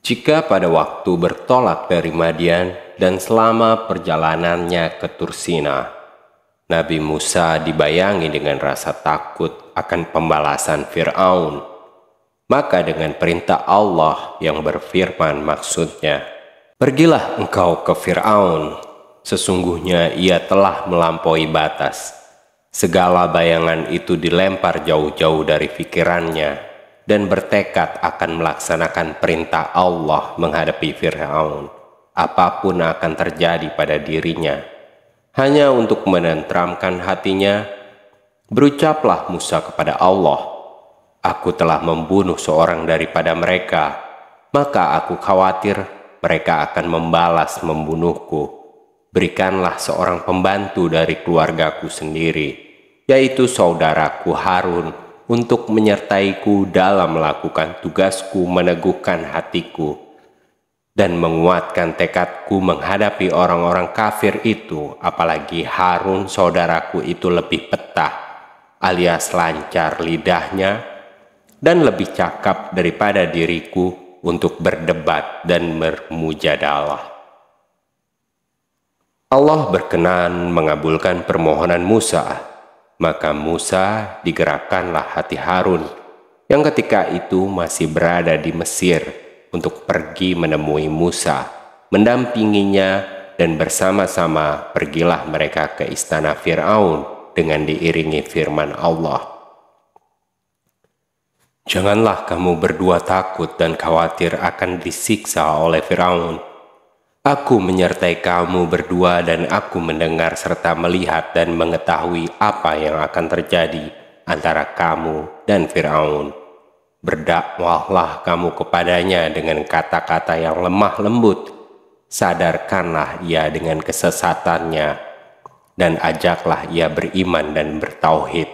Jika pada waktu bertolak dari Madian dan selama perjalanannya ke Tursina, Nabi Musa dibayangi dengan rasa takut akan pembalasan Fir'aun. Maka dengan perintah Allah yang berfirman maksudnya, "Pergilah engkau ke Fir'aun, sesungguhnya ia telah melampaui batas." Segala bayangan itu dilempar jauh-jauh dari pikirannya dan bertekad akan melaksanakan perintah Allah menghadapi Fir'aun, apapun akan terjadi pada dirinya. Hanya untuk menenteramkan hatinya, berucaplah Musa kepada Allah, "Aku telah membunuh seorang daripada mereka, maka aku khawatir mereka akan membalas membunuhku. Berikanlah seorang pembantu dari keluargaku sendiri, yaitu saudaraku Harun, untuk menyertaiku dalam melakukan tugasku meneguhkan hatiku dan menguatkan tekadku menghadapi orang-orang kafir itu, apalagi Harun saudaraku itu lebih petah alias lancar lidahnya dan lebih cakap daripada diriku untuk berdebat dan bermujadalah." Allah berkenan mengabulkan permohonan Musa. Maka Musa digerakkanlah hati Harun, yang ketika itu masih berada di Mesir, untuk pergi menemui Musa, mendampinginya, dan bersama-sama pergilah mereka ke istana Fir'aun dengan diiringi firman Allah. "Janganlah kamu berdua takut dan khawatir akan disiksa oleh Fir'aun. Aku menyertai kamu berdua dan aku mendengar serta melihat dan mengetahui apa yang akan terjadi antara kamu dan Fir'aun. Berdakwahlah kamu kepadanya dengan kata-kata yang lemah lembut. Sadarkanlah ia dengan kesesatannya dan ajaklah ia beriman dan bertauhid.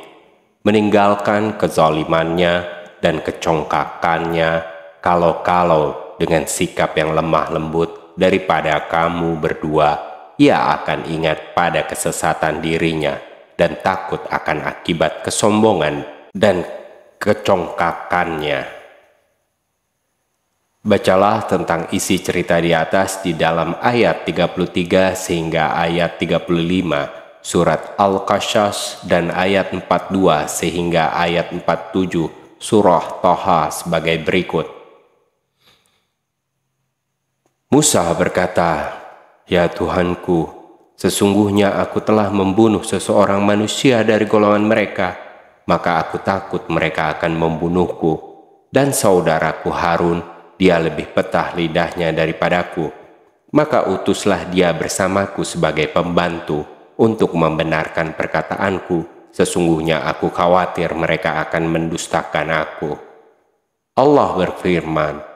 Meninggalkan kezalimannya dan kecongkakannya, kalau-kalau dengan sikap yang lemah lembut daripada kamu berdua, ia akan ingat pada kesesatan dirinya dan takut akan akibat kesombongan dan kecongkakannya." Bacalah tentang isi cerita di atas di dalam ayat 33 sehingga ayat 35 surat Al-Qasas dan ayat 42 sehingga ayat 47 surah Thaha sebagai berikut. Musa berkata, "Ya Tuhanku, sesungguhnya aku telah membunuh seseorang manusia dari golongan mereka, maka aku takut mereka akan membunuhku. Dan saudaraku Harun, dia lebih petah lidahnya daripadaku. Maka utuslah dia bersamaku sebagai pembantu untuk membenarkan perkataanku. Sesungguhnya aku khawatir mereka akan mendustakan aku." Allah berfirman,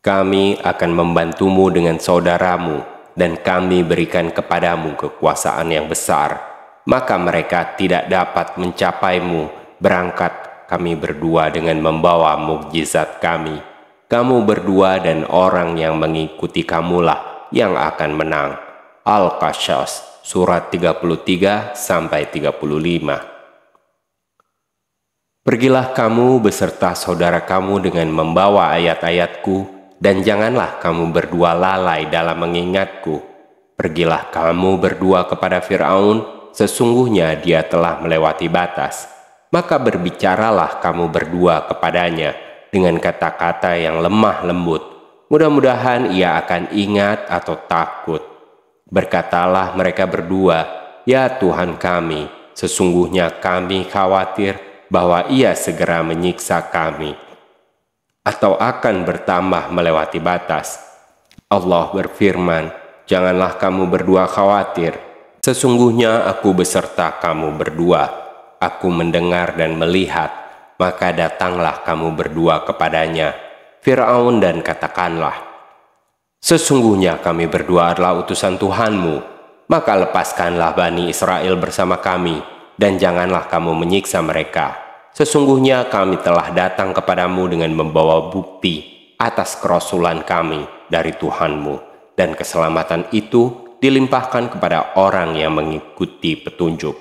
"Kami akan membantumu dengan saudaramu, dan kami berikan kepadamu kekuasaan yang besar. Maka mereka tidak dapat mencapaimu. Berangkat kami berdua dengan membawa mukjizat kami. Kamu berdua dan orang yang mengikuti kamulah yang akan menang." Al-Qasas surat 33-35. "Pergilah kamu beserta saudara kamu dengan membawa ayat-ayatku, dan janganlah kamu berdua lalai dalam mengingatku. Pergilah kamu berdua kepada Fir'aun, sesungguhnya dia telah melewati batas. Maka berbicaralah kamu berdua kepadanya dengan kata-kata yang lemah lembut. Mudah-mudahan ia akan ingat atau takut. Berkatalah mereka berdua, 'Ya Tuhan kami, sesungguhnya kami khawatir bahwa ia segera menyiksa kami atau akan bertambah melewati batas.' Allah berfirman, 'Janganlah kamu berdua khawatir. Sesungguhnya aku beserta kamu berdua. Aku mendengar dan melihat. Maka datanglah kamu berdua kepadanya, Fir'aun, dan katakanlah, sesungguhnya kami berdua adalah utusan Tuhanmu. Maka lepaskanlah Bani Israel bersama kami, dan janganlah kamu menyiksa mereka. Sesungguhnya kami telah datang kepadamu dengan membawa bukti atas kerasulan kami dari Tuhanmu, dan keselamatan itu dilimpahkan kepada orang yang mengikuti petunjuk."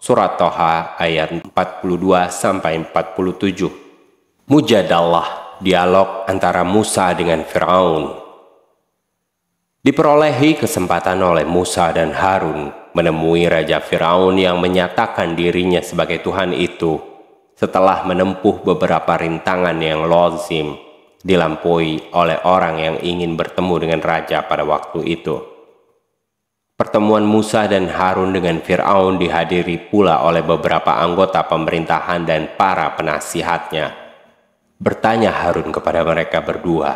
Surat Thaha ayat 42-47. Mujadalah dialog antara Musa dengan Firaun. Diperolehi kesempatan oleh Musa dan Harun menemui Raja Firaun yang menyatakan dirinya sebagai Tuhan itu setelah menempuh beberapa rintangan yang lazim dilampaui oleh orang yang ingin bertemu dengan Raja pada waktu itu. Pertemuan Musa dan Harun dengan Firaun dihadiri pula oleh beberapa anggota pemerintahan dan para penasihatnya. Bertanya Harun kepada mereka berdua,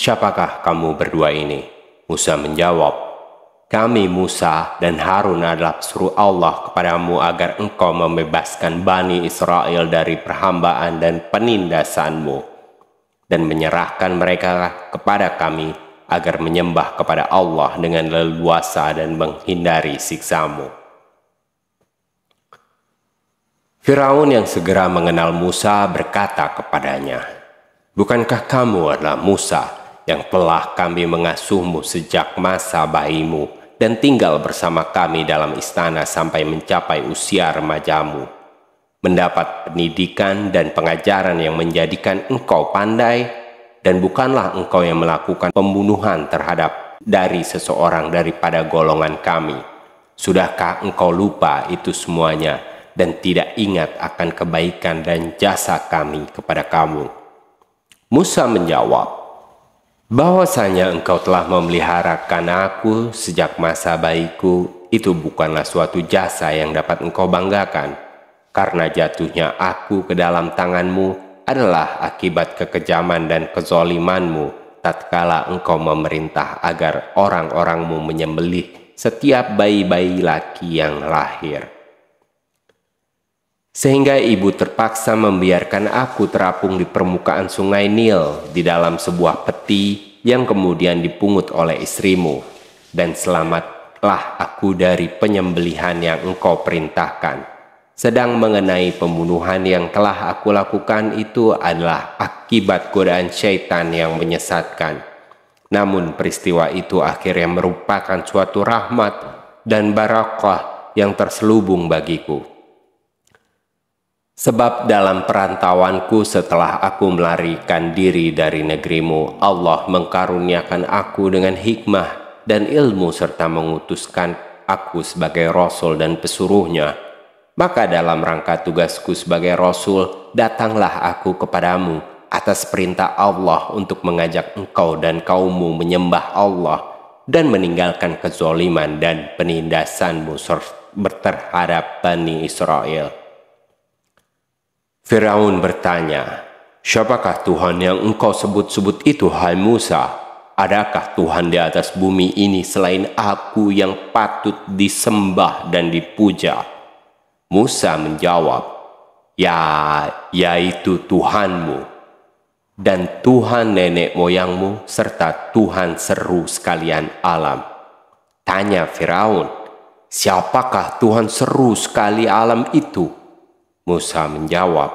"Siapakah kamu berdua ini?" Musa menjawab, "Kami Musa dan Harun adalah pesuruh Allah kepadamu agar engkau membebaskan Bani Israel dari perhambaan dan penindasanmu dan menyerahkan mereka kepada kami agar menyembah kepada Allah dengan leluasa dan menghindari siksamu." Firaun yang segera mengenal Musa berkata kepadanya, "Bukankah kamu adalah Musa yang telah kami mengasuhmu sejak masa bayimu dan tinggal bersama kami dalam istana sampai mencapai usia remajamu, mendapat pendidikan dan pengajaran yang menjadikan engkau pandai, dan bukanlah engkau yang melakukan pembunuhan terhadap dari seseorang daripada golongan kami? Sudahkah engkau lupa itu semuanya dan tidak ingat akan kebaikan dan jasa kami kepada kamu?" Musa menjawab, "Bahwasanya engkau telah memeliharakan aku sejak masa bayiku, itu bukanlah suatu jasa yang dapat engkau banggakan, karena jatuhnya aku ke dalam tanganmu adalah akibat kekejaman dan kezolimanmu tatkala engkau memerintah agar orang-orangmu menyembelih setiap bayi-bayi laki yang lahir. Sehingga ibu terpaksa membiarkan aku terapung di permukaan sungai Nil di dalam sebuah peti yang kemudian dipungut oleh istrimu, dan selamatlah aku dari penyembelihan yang engkau perintahkan. Sedang mengenai pembunuhan yang telah aku lakukan itu adalah akibat godaan syaitan yang menyesatkan. Namun peristiwa itu akhirnya merupakan suatu rahmat dan barakah yang terselubung bagiku. Sebab dalam perantauanku setelah aku melarikan diri dari negerimu, Allah mengkaruniakan aku dengan hikmah dan ilmu serta mengutuskan aku sebagai Rasul dan pesuruhnya. Maka dalam rangka tugasku sebagai Rasul, datanglah aku kepadamu atas perintah Allah untuk mengajak engkau dan kaummu menyembah Allah dan meninggalkan kezoliman dan penindasanmu terhadap Bani Israel." Firaun bertanya, "Siapakah Tuhan yang engkau sebut-sebut itu, hai Musa? Adakah Tuhan di atas bumi ini selain aku yang patut disembah dan dipuja?" Musa menjawab, yaitu Tuhanmu dan Tuhan nenek moyangmu serta Tuhan seru sekalian alam." Tanya Firaun, "Siapakah Tuhan seru sekali alam itu?" Musa menjawab,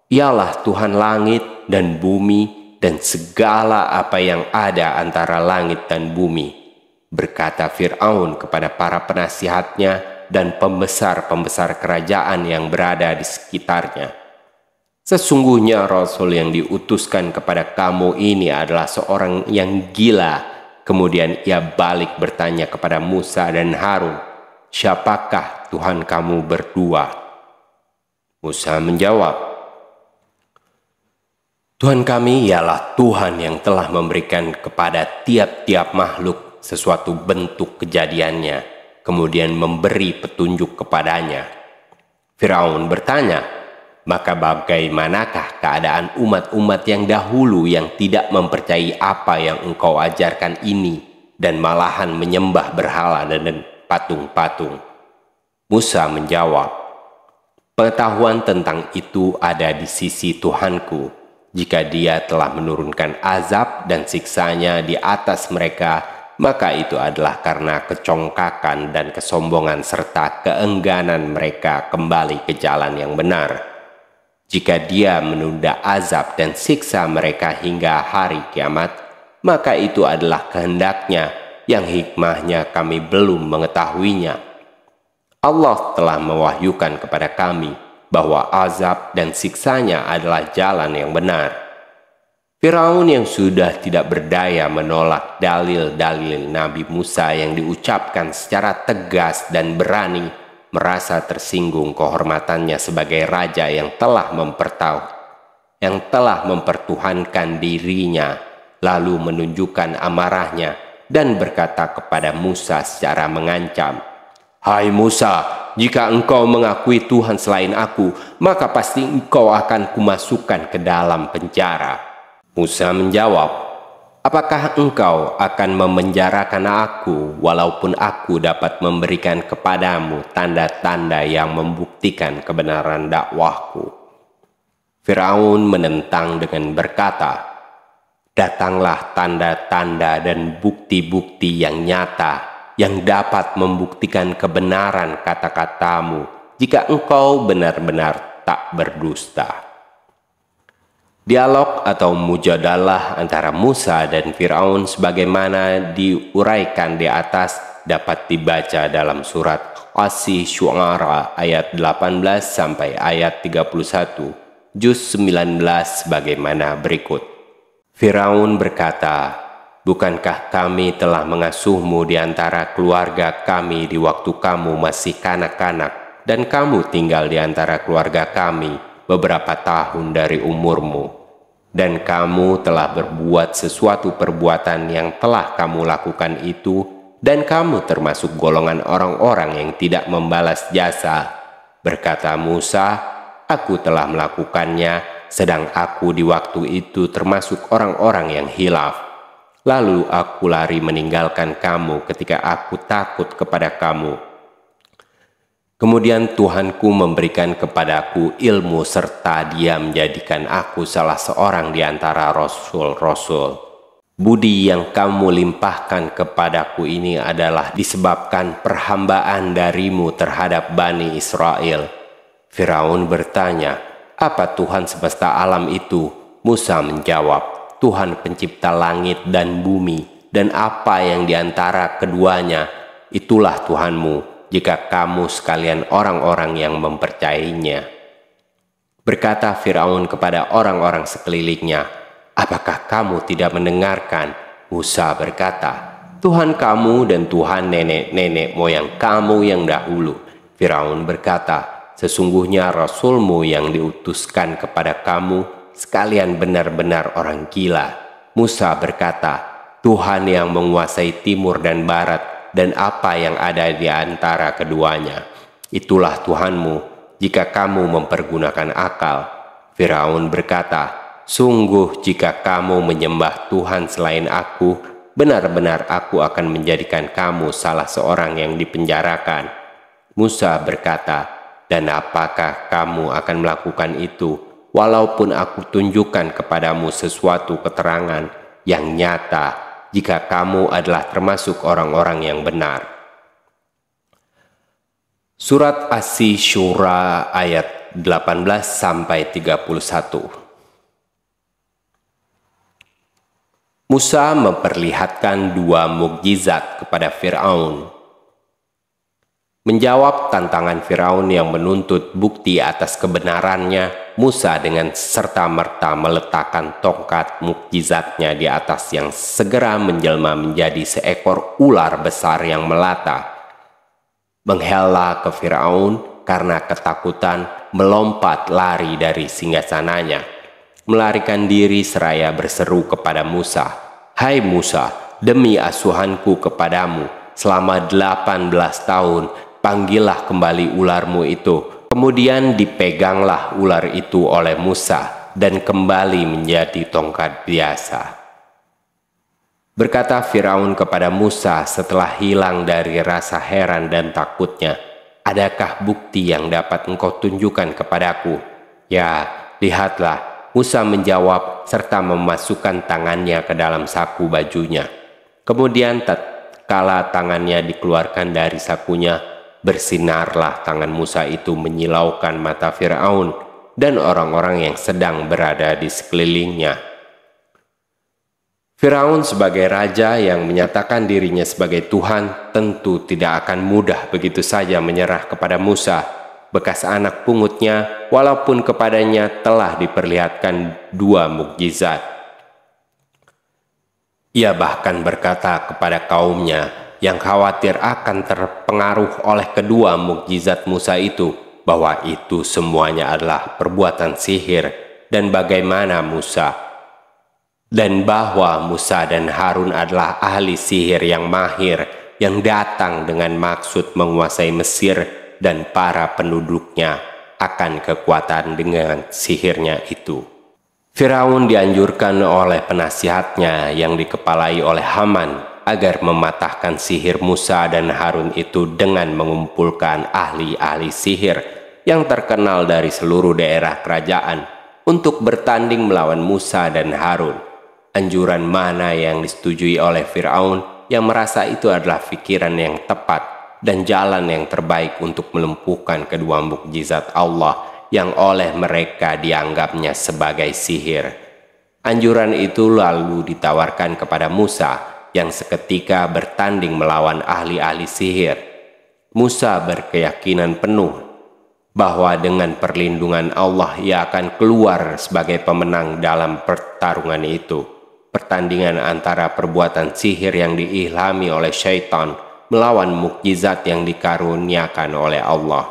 "Ialah Tuhan langit dan bumi dan segala apa yang ada antara langit dan bumi." Berkata Firaun kepada para penasihatnya dan pembesar-pembesar kerajaan yang berada di sekitarnya, "Sesungguhnya Rasul yang diutuskan kepada kamu ini adalah seorang yang gila." Kemudian ia balik bertanya kepada Musa dan Harun, "Siapakah Tuhan kamu berdua?" Musa menjawab, "Tuhan kami ialah Tuhan yang telah memberikan kepada tiap-tiap makhluk sesuatu bentuk kejadiannya, kemudian memberi petunjuk kepadanya." Firaun bertanya, "Maka bagaimanakah keadaan umat-umat yang dahulu yang tidak mempercayai apa yang engkau ajarkan ini dan malahan menyembah berhala dan patung-patung?" Musa menjawab, "Pengetahuan tentang itu ada di sisi Tuhanku. Jika Dia telah menurunkan azab dan siksanya di atas mereka, maka itu adalah karena kecongkakan dan kesombongan serta keengganan mereka kembali ke jalan yang benar. Jika Dia menunda azab dan siksa mereka hingga hari kiamat, maka itu adalah kehendaknya yang hikmahnya kami belum mengetahuinya. Allah telah mewahyukan kepada kami bahwa azab dan siksanya adalah jalan yang benar." Firaun yang sudah tidak berdaya menolak dalil-dalil Nabi Musa yang diucapkan secara tegas dan berani, merasa tersinggung kehormatannya sebagai raja yang telah mempertuhankan dirinya, lalu menunjukkan amarahnya dan berkata kepada Musa secara mengancam, "Hai Musa, jika engkau mengakui Tuhan selain aku, maka pasti engkau akan kumasukkan ke dalam penjara." Musa menjawab, "Apakah engkau akan memenjarakan aku walaupun aku dapat memberikan kepadamu tanda-tanda yang membuktikan kebenaran dakwahku?" Firaun menentang dengan berkata, "Datanglah tanda-tanda dan bukti-bukti yang nyata yang dapat membuktikan kebenaran kata-katamu jika engkau benar-benar tak berdusta." Dialog atau mujadalah antara Musa dan Firaun sebagaimana diuraikan di atas dapat dibaca dalam surat Asy-Syu'ara ayat 18 sampai ayat 31, juz 19 sebagaimana berikut. Firaun berkata, "Bukankah kami telah mengasuhmu di antara keluarga kami di waktu kamu masih kanak-kanak, dan kamu tinggal di antara keluarga kami beberapa tahun dari umurmu, dan kamu telah berbuat sesuatu perbuatan yang telah kamu lakukan itu, dan kamu termasuk golongan orang-orang yang tidak membalas jasa." Berkata Musa, "Aku telah melakukannya, sedang aku di waktu itu termasuk orang-orang yang hilaf. Lalu aku lari meninggalkan kamu ketika aku takut kepada kamu. Kemudian Tuhanku memberikan kepadaku ilmu serta Dia menjadikan aku salah seorang di antara rasul-rasul. Budi yang kamu limpahkan kepadaku ini adalah disebabkan perhambaan darimu terhadap Bani Israel." Firaun bertanya, "Apa Tuhan semesta alam itu?" Musa menjawab, "Tuhan pencipta langit dan bumi, dan apa yang diantara keduanya, itulah Tuhanmu, jika kamu sekalian orang-orang yang mempercayainya." Berkata Firaun kepada orang-orang sekelilingnya, "Apakah kamu tidak mendengarkan?" Musa berkata, "Tuhan kamu dan Tuhan nenek-nenek moyang kamu yang dahulu." Firaun berkata, "Sesungguhnya rasulmu yang diutuskan kepada kamu sekalian benar-benar orang gila." Musa berkata, "Tuhan yang menguasai timur dan barat dan apa yang ada di antara keduanya, itulah Tuhanmu jika kamu mempergunakan akal." Firaun berkata, "Sungguh jika kamu menyembah Tuhan selain aku, benar-benar aku akan menjadikan kamu salah seorang yang dipenjarakan." Musa berkata, "Dan apakah kamu akan melakukan itu walaupun aku tunjukkan kepadamu sesuatu keterangan yang nyata jika kamu adalah termasuk orang-orang yang benar?" Surat Asy-Syu'ara ayat 18 sampai 31. Musa memperlihatkan dua mukjizat kepada Firaun. Menjawab tantangan Firaun yang menuntut bukti atas kebenarannya, Musa dengan serta-merta meletakkan tongkat mukjizatnya di atas yang segera menjelma menjadi seekor ular besar yang melata. Menghela ke Firaun karena ketakutan, melompat lari dari singgasananya, melarikan diri seraya berseru kepada Musa, "Hai Musa, demi asuhanku kepadamu, selama 18 tahun, panggillah kembali ularmu itu." Kemudian dipeganglah ular itu oleh Musa dan kembali menjadi tongkat biasa. Berkata Firaun kepada Musa setelah hilang dari rasa heran dan takutnya, "Adakah bukti yang dapat engkau tunjukkan kepadaku?" "Ya, lihatlah," Musa menjawab serta memasukkan tangannya ke dalam saku bajunya. Kemudian tatkala tangannya dikeluarkan dari sakunya, bersinarlah tangan Musa itu menyilaukan mata Firaun dan orang-orang yang sedang berada di sekelilingnya. Firaun sebagai raja yang menyatakan dirinya sebagai Tuhan tentu tidak akan mudah begitu saja menyerah kepada Musa, bekas anak pungutnya, walaupun kepadanya telah diperlihatkan dua mukjizat. Ia bahkan berkata kepada kaumnya yang khawatir akan terpengaruh oleh kedua mukjizat Musa itu, bahwa itu semuanya adalah perbuatan sihir, dan bahwa Musa dan Harun adalah ahli sihir yang mahir, yang datang dengan maksud menguasai Mesir dan para penduduknya akan kekuatan dengan sihirnya itu. Firaun dianjurkan oleh penasihatnya yang dikepalai oleh Haman agar mematahkan sihir Musa dan Harun itu dengan mengumpulkan ahli-ahli sihir yang terkenal dari seluruh daerah kerajaan untuk bertanding melawan Musa dan Harun. Anjuran mana yang disetujui oleh Firaun yang merasa itu adalah pikiran yang tepat dan jalan yang terbaik untuk melumpuhkan kedua mukjizat Allah yang oleh mereka dianggapnya sebagai sihir. Anjuran itu lalu ditawarkan kepada Musa yang seketika bertanding melawan ahli-ahli sihir. Musa berkeyakinan penuh bahwa dengan perlindungan Allah ia akan keluar sebagai pemenang dalam pertarungan itu. Pertandingan antara perbuatan sihir yang diilhami oleh syaitan melawan mukjizat yang dikaruniakan oleh Allah.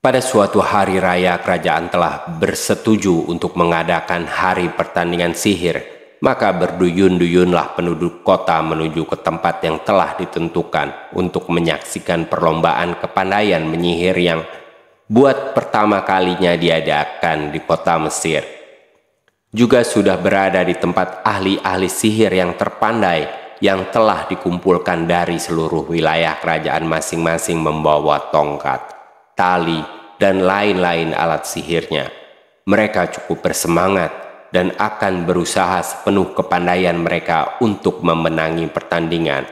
Pada suatu hari raya, kerajaan telah bersetuju untuk mengadakan hari pertandingan sihir. Maka berduyun-duyunlah penduduk kota menuju ke tempat yang telah ditentukan untuk menyaksikan perlombaan kepandaian menyihir yang buat pertama kalinya diadakan di kota Mesir. Juga sudah berada di tempat ahli-ahli sihir yang terpandai yang telah dikumpulkan dari seluruh wilayah kerajaan masing-masing membawa tongkat, tali, dan lain-lain alat sihirnya. Mereka cukup bersemangat dan akan berusaha sepenuh kepandaian mereka untuk memenangi pertandingan.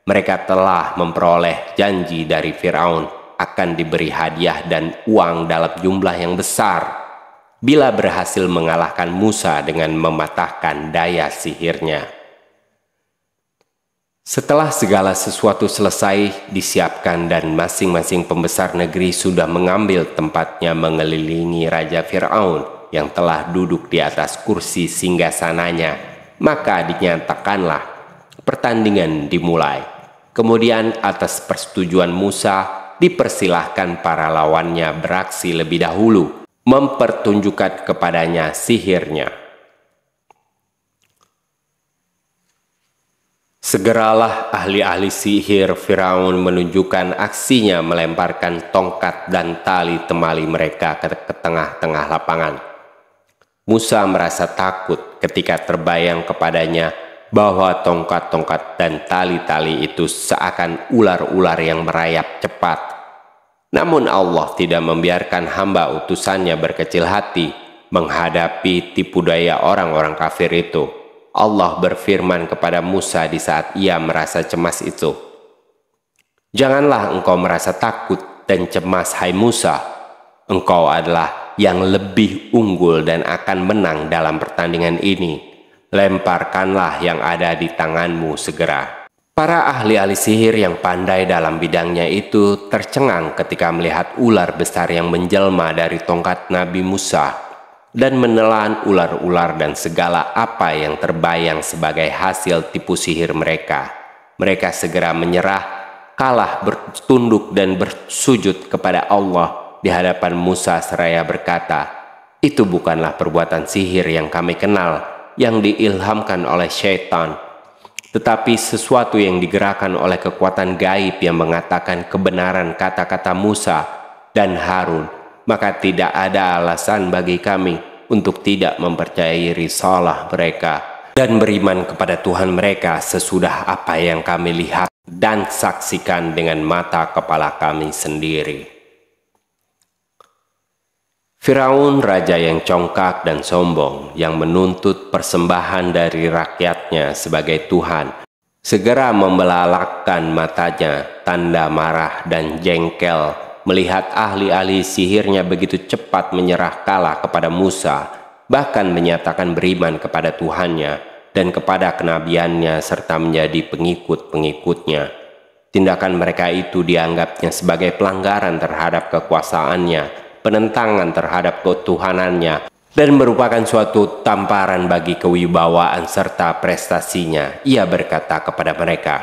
Mereka telah memperoleh janji dari Firaun akan diberi hadiah dan uang dalam jumlah yang besar bila berhasil mengalahkan Musa dengan mematahkan daya sihirnya. Setelah segala sesuatu selesai disiapkan dan masing-masing pembesar negeri sudah mengambil tempatnya mengelilingi Raja Firaun yang telah duduk di atas kursi singgasananya, maka dinyatakanlah pertandingan dimulai. Kemudian atas persetujuan Musa dipersilahkan para lawannya beraksi lebih dahulu, mempertunjukkan kepadanya sihirnya. Segeralah ahli-ahli sihir Firaun menunjukkan aksinya melemparkan tongkat dan tali temali mereka ke tengah-tengah lapangan. Musa merasa takut ketika terbayang kepadanya bahwa tongkat-tongkat dan tali-tali itu seakan ular-ular yang merayap cepat. Namun Allah tidak membiarkan hamba utusannya berkecil hati menghadapi tipu daya orang-orang kafir itu. Allah berfirman kepada Musa di saat ia merasa cemas itu, "Janganlah engkau merasa takut dan cemas, hai Musa. Engkau adalah yang lebih unggul dan akan menang dalam pertandingan ini. Lemparkanlah yang ada di tanganmu segera." Para ahli-ahli sihir yang pandai dalam bidangnya itu tercengang ketika melihat ular besar yang menjelma dari tongkat Nabi Musa dan menelan ular-ular dan segala apa yang terbayang sebagai hasil tipu sihir mereka. Mereka segera menyerah, kalah, bertunduk dan bersujud kepada Allah di hadapan Musa seraya berkata, "Itu bukanlah perbuatan sihir yang kami kenal, yang diilhamkan oleh syaitan, tetapi sesuatu yang digerakkan oleh kekuatan gaib yang mengatakan kebenaran kata-kata Musa dan Harun. Maka tidak ada alasan bagi kami untuk tidak mempercayai risalah mereka dan beriman kepada Tuhan mereka sesudah apa yang kami lihat dan saksikan dengan mata kepala kami sendiri." Firaun, raja yang congkak dan sombong, yang menuntut persembahan dari rakyatnya sebagai Tuhan, segera membelalakkan matanya, tanda marah dan jengkel melihat ahli-ahli sihirnya begitu cepat menyerah kalah kepada Musa, bahkan menyatakan beriman kepada Tuhannya dan kepada kenabiannya serta menjadi pengikut-pengikutnya. Tindakan mereka itu dianggapnya sebagai pelanggaran terhadap kekuasaannya, penentangan terhadap ketuhanannya, dan merupakan suatu tamparan bagi kewibawaan serta prestasinya. Ia berkata kepada mereka,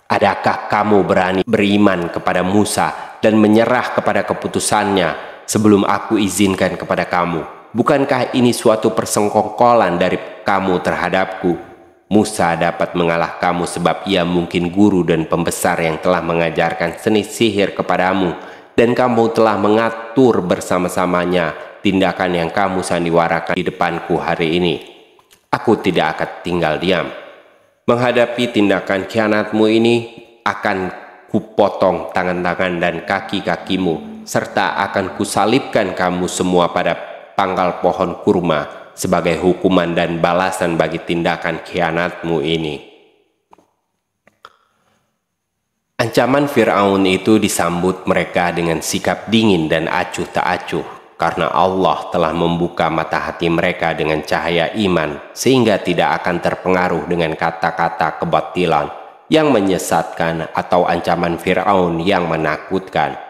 "Adakah kamu berani beriman kepada Musa dan menyerah kepada keputusannya sebelum aku izinkan kepada kamu? Bukankah ini suatu persengkokolan dari kamu terhadapku? Musa dapat mengalah kamu sebab ia mungkin guru dan pembesar yang telah mengajarkan seni sihir kepadamu, dan kamu telah mengatur bersama-samanya tindakan yang kamu sandiwarakan di depanku hari ini. Aku tidak akan tinggal diam. Menghadapi tindakan khianatmu ini, akan kupotong tangan-tangan dan kaki-kakimu, serta akan kusalibkan kamu semua pada pangkal pohon kurma sebagai hukuman dan balasan bagi tindakan khianatmu ini." Ancaman Fir'aun itu disambut mereka dengan sikap dingin dan acuh tak acuh, karena Allah telah membuka mata hati mereka dengan cahaya iman, sehingga tidak akan terpengaruh dengan kata-kata kebatilan yang menyesatkan atau ancaman Fir'aun yang menakutkan.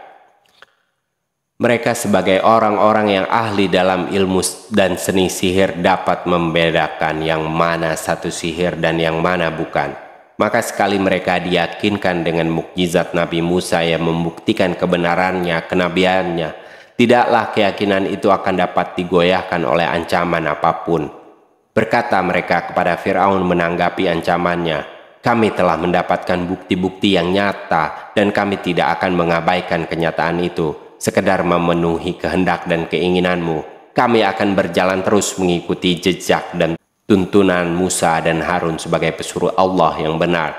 Mereka sebagai orang-orang yang ahli dalam ilmu dan seni sihir dapat membedakan yang mana satu sihir dan yang mana bukan. Maka sekali mereka diyakinkan dengan mukjizat Nabi Musa yang membuktikan kebenarannya, kenabiannya, tidaklah keyakinan itu akan dapat digoyahkan oleh ancaman apapun. Berkata mereka kepada Fir'aun menanggapi ancamannya, "Kami telah mendapatkan bukti-bukti yang nyata dan kami tidak akan mengabaikan kenyataan itu, sekedar memenuhi kehendak dan keinginanmu. Kami akan berjalan terus mengikuti jejak dan tuntunan Musa dan Harun sebagai pesuruh Allah yang benar.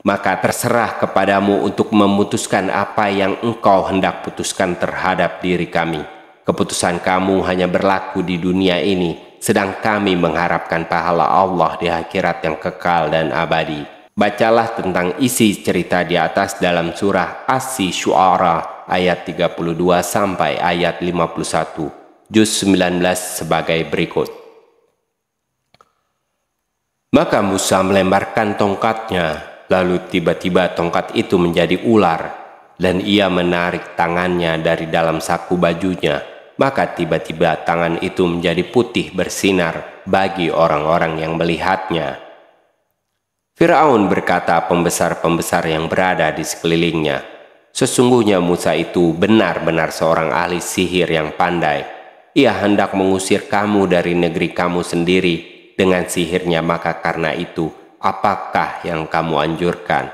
Maka terserah kepadamu untuk memutuskan apa yang engkau hendak putuskan terhadap diri kami. Keputusan kamu hanya berlaku di dunia ini, sedang kami mengharapkan pahala Allah di akhirat yang kekal dan abadi." Bacalah tentang isi cerita di atas dalam surah Asy-Syu'ara ayat 32 sampai ayat 51, juz 19 sebagai berikut. Maka Musa melemparkan tongkatnya, lalu tiba-tiba tongkat itu menjadi ular, dan ia menarik tangannya dari dalam saku bajunya. Maka tiba-tiba tangan itu menjadi putih bersinar bagi orang-orang yang melihatnya. Fir'aun berkata pembesar-pembesar yang berada di sekelilingnya, "Sesungguhnya Musa itu benar-benar seorang ahli sihir yang pandai. Ia hendak mengusir kamu dari negeri kamu sendiri dengan sihirnya, maka karena itu, apakah yang kamu anjurkan?"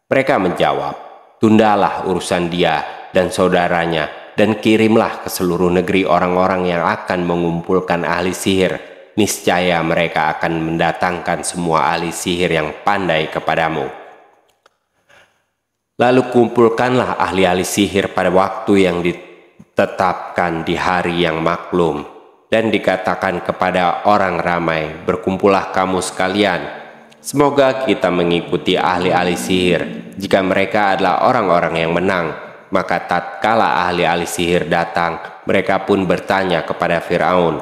Mereka menjawab, "Tundalah urusan dia dan saudaranya, dan kirimlah ke seluruh negeri orang-orang yang akan mengumpulkan ahli sihir. Niscaya mereka akan mendatangkan semua ahli sihir yang pandai kepadamu. Lalu kumpulkanlah ahli-ahli sihir pada waktu yang ditetapkan di hari yang maklum, dan dikatakan kepada orang ramai, berkumpullah kamu sekalian. Semoga kita mengikuti ahli-ahli sihir. Jika mereka adalah orang-orang yang menang, maka tatkala ahli-ahli sihir datang, mereka pun bertanya kepada Fir'aun,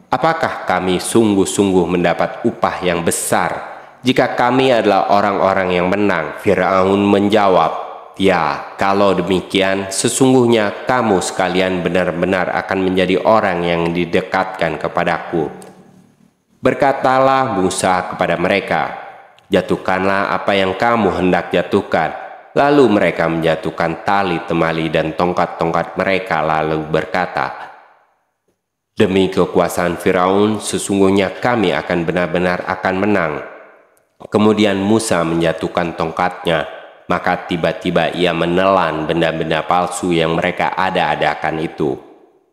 apakah kami sungguh-sungguh mendapat upah yang besar jika kami adalah orang-orang yang menang? Fir'aun menjawab, ya, kalau demikian sesungguhnya kamu sekalian benar-benar akan menjadi orang yang didekatkan kepadaku. Berkatalah Musa kepada mereka, jatuhkanlah apa yang kamu hendak jatuhkan. Lalu mereka menjatuhkan tali temali dan tongkat-tongkat mereka, lalu berkata, demi kekuasaan Firaun, sesungguhnya kami akan benar-benar akan menang. Kemudian Musa menjatuhkan tongkatnya, maka tiba-tiba ia menelan benda-benda palsu yang mereka ada-adakan itu.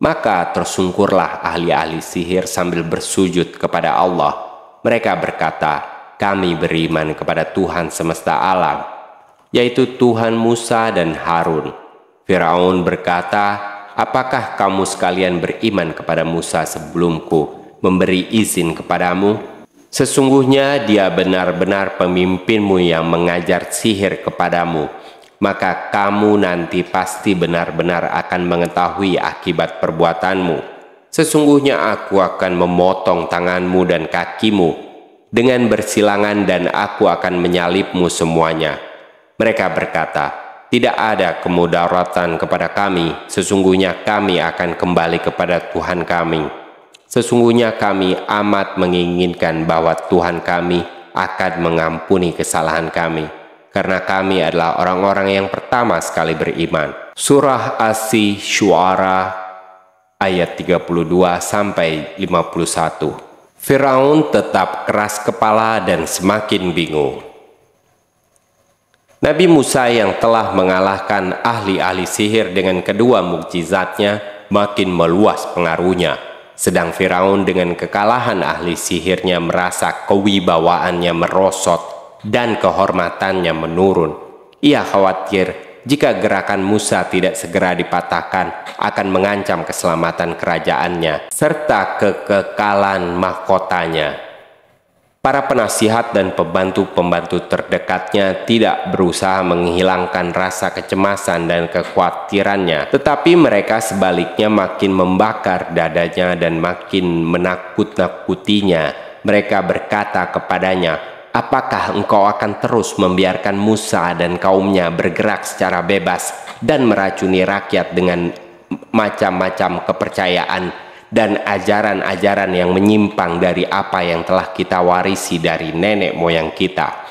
Maka tersungkurlah ahli-ahli sihir sambil bersujud kepada Allah. Mereka berkata, kami beriman kepada Tuhan semesta alam, yaitu Tuhan Musa dan Harun. Firaun berkata, apakah kamu sekalian beriman kepada Musa sebelumku memberi izin kepadamu? Sesungguhnya dia benar-benar pemimpinmu yang mengajar sihir kepadamu. Maka kamu nanti pasti benar-benar akan mengetahui akibat perbuatanmu. Sesungguhnya aku akan memotong tanganmu dan kakimu dengan bersilangan, dan aku akan menyalibmu semuanya. Mereka berkata, tidak ada kemudaratan kepada kami, sesungguhnya kami akan kembali kepada Tuhan kami. Sesungguhnya kami amat menginginkan bahwa Tuhan kami akan mengampuni kesalahan kami, karena kami adalah orang-orang yang pertama sekali beriman. Surah Asy-Syu'ara ayat 32-51. Firaun tetap keras kepala dan semakin bingung. Nabi Musa yang telah mengalahkan ahli-ahli sihir dengan kedua mukjizatnya makin meluas pengaruhnya. Sedang Firaun dengan kekalahan ahli sihirnya merasa kewibawaannya merosot dan kehormatannya menurun. Ia khawatir jika gerakan Musa tidak segera dipatahkan akan mengancam keselamatan kerajaannya serta kekekalan mahkotanya. Para penasihat dan pembantu-pembantu terdekatnya tidak berusaha menghilangkan rasa kecemasan dan kekhawatirannya, tetapi mereka sebaliknya makin membakar dadanya dan makin menakut-nakutinya. Mereka berkata kepadanya, "Apakah engkau akan terus membiarkan Musa dan kaumnya bergerak secara bebas dan meracuni rakyat dengan macam-macam kepercayaan dan ajaran-ajaran yang menyimpang dari apa yang telah kita warisi dari nenek moyang kita?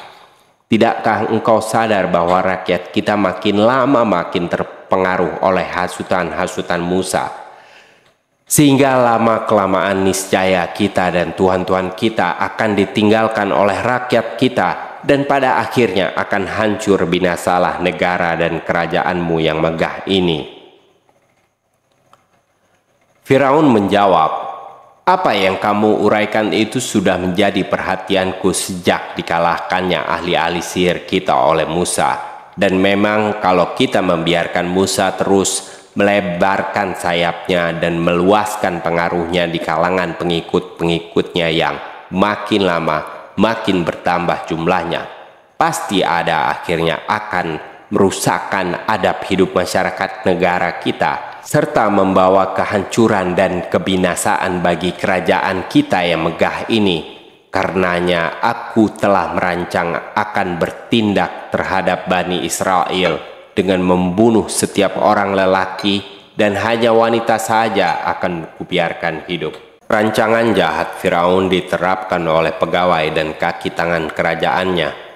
Tidakkah engkau sadar bahwa rakyat kita makin lama makin terpengaruh oleh hasutan-hasutan Musa? Sehingga lama-kelamaan niscaya kita dan Tuhan-Tuhan kita akan ditinggalkan oleh rakyat kita, dan pada akhirnya akan hancur binasalah negara dan kerajaanmu yang megah ini." Firaun menjawab, "Apa yang kamu uraikan itu sudah menjadi perhatianku sejak dikalahkannya ahli-ahli sihir kita oleh Musa. Dan memang kalau kita membiarkan Musa terus melebarkan sayapnya dan meluaskan pengaruhnya di kalangan pengikut-pengikutnya yang makin lama makin bertambah jumlahnya, pasti ada akhirnya akan merusakkan adab hidup masyarakat negara kita, serta membawa kehancuran dan kebinasaan bagi kerajaan kita yang megah ini. Karenanya aku telah merancang akan bertindak terhadap Bani Israel dengan membunuh setiap orang lelaki, dan hanya wanita saja akan kubiarkan hidup." Rancangan jahat Firaun diterapkan oleh pegawai dan kaki tangan kerajaannya.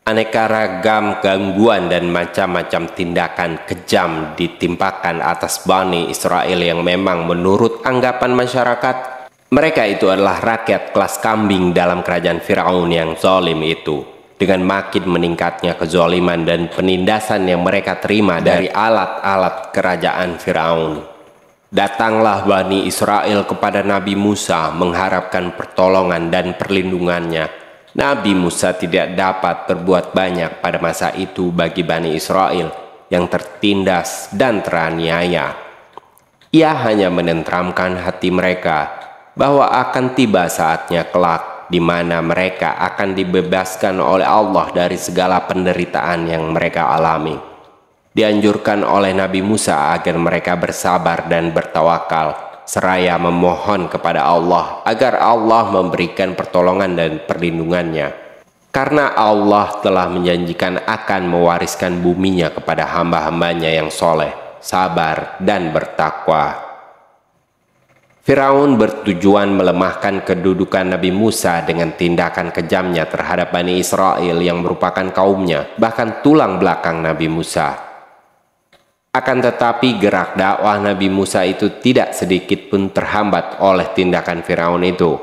Aneka ragam gangguan dan macam-macam tindakan kejam ditimpakan atas Bani Israel yang memang menurut anggapan masyarakat, mereka itu adalah rakyat kelas kambing dalam kerajaan Firaun yang zalim itu. Dengan makin meningkatnya kezaliman dan penindasan yang mereka terima dari alat-alat kerajaan Firaun, datanglah Bani Israel kepada Nabi Musa mengharapkan pertolongan dan perlindungannya. Nabi Musa tidak dapat berbuat banyak pada masa itu bagi Bani Israel yang tertindas dan teraniaya. Ia hanya menenteramkan hati mereka bahwa akan tiba saatnya kelak di mana mereka akan dibebaskan oleh Allah dari segala penderitaan yang mereka alami. Dianjurkan oleh Nabi Musa agar mereka bersabar dan bertawakal, seraya memohon kepada Allah agar Allah memberikan pertolongan dan perlindungannya. Karena Allah telah menjanjikan akan mewariskan buminya kepada hamba-hambanya yang soleh, sabar, dan bertakwa. Firaun bertujuan melemahkan kedudukan Nabi Musa dengan tindakan kejamnya terhadap Bani Israel yang merupakan kaumnya, bahkan tulang belakang Nabi Musa. Akan tetapi gerak dakwah Nabi Musa itu tidak sedikit pun terhambat oleh tindakan Firaun itu.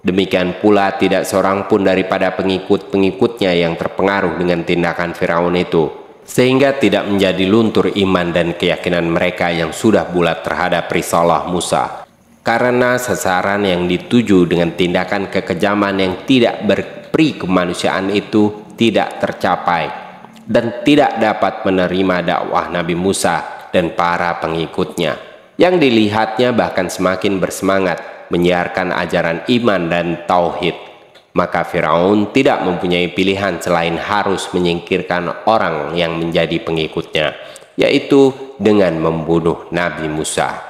Demikian pula tidak seorang pun daripada pengikut-pengikutnya yang terpengaruh dengan tindakan Firaun itu, sehingga tidak menjadi luntur iman dan keyakinan mereka yang sudah bulat terhadap risalah Musa. Karena sasaran yang dituju dengan tindakan kekejaman yang tidak berperi kemanusiaan itu tidak tercapai, dan tidak dapat menerima dakwah Nabi Musa dan para pengikutnya, yang dilihatnya bahkan semakin bersemangat menyiarkan ajaran iman dan tauhid. Maka Firaun tidak mempunyai pilihan selain harus menyingkirkan orang yang menjadi pengikutnya, yaitu dengan membunuh Nabi Musa.